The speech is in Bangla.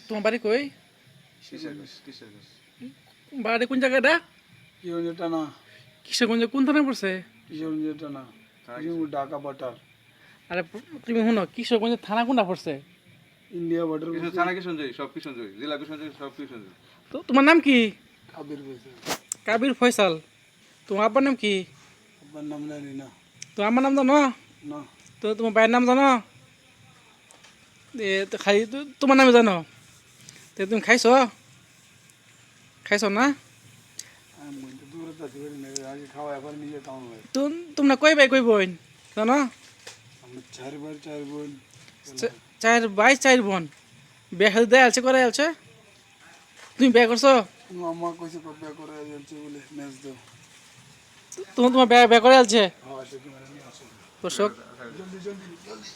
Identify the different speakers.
Speaker 1: তোমার বাড়ি কই? বাড়ি কোন জায়গাটা?
Speaker 2: কিশোরগঞ্জ টানা,
Speaker 1: কিশোরগঞ্জে কোন থানায় পড়ছে?
Speaker 2: কিশোরগঞ্জ টানা, ঢাকা বর্ডার,
Speaker 1: আরে তুমি শুনো, কিশোরগঞ্জের থানা কোনটা পড়ছে?
Speaker 2: India border.
Speaker 3: থানা কিশোরগঞ্জ, সব কিশোরগঞ্জ, জেলা কিশোরগঞ্জ, সব কিশোরগঞ্জ।
Speaker 1: তো তোমার নাম কি?
Speaker 2: কাবির বলছে।
Speaker 1: কাবির ফয়সাল। তোমার আব্বার নাম কি?
Speaker 2: আপনার নাম জানি না।
Speaker 1: তোমার আমার নাম জানো?
Speaker 2: না,
Speaker 1: তো তোমার ভাইয়ের নাম জানো? তো খাই তোমার নামে জানো? তো তুমি খাইছ? খাইছ না?
Speaker 2: আমি বলতে দূরে থাকি পারি না, আগে খাওয়া এবার নিজে টাউন হয়।
Speaker 1: তো তোমরা কই ভাই কই বোন জানো?
Speaker 2: আমরা চার ভাই চার বোন।
Speaker 1: চার ভাই চার বোন। বিয়ে সাথে দেয় আছে করে আছে? তুমি বিয়ে করছো?
Speaker 2: মামা কইছে কবে করে যাচ্ছে বলে ম্যাচ দাও।
Speaker 1: তোমার বিয়ে করে আছে?
Speaker 2: হ্যাঁ, সে কি মানে নিয়ে আসে।
Speaker 1: দর্শক
Speaker 2: জলদি জলদি জলদি।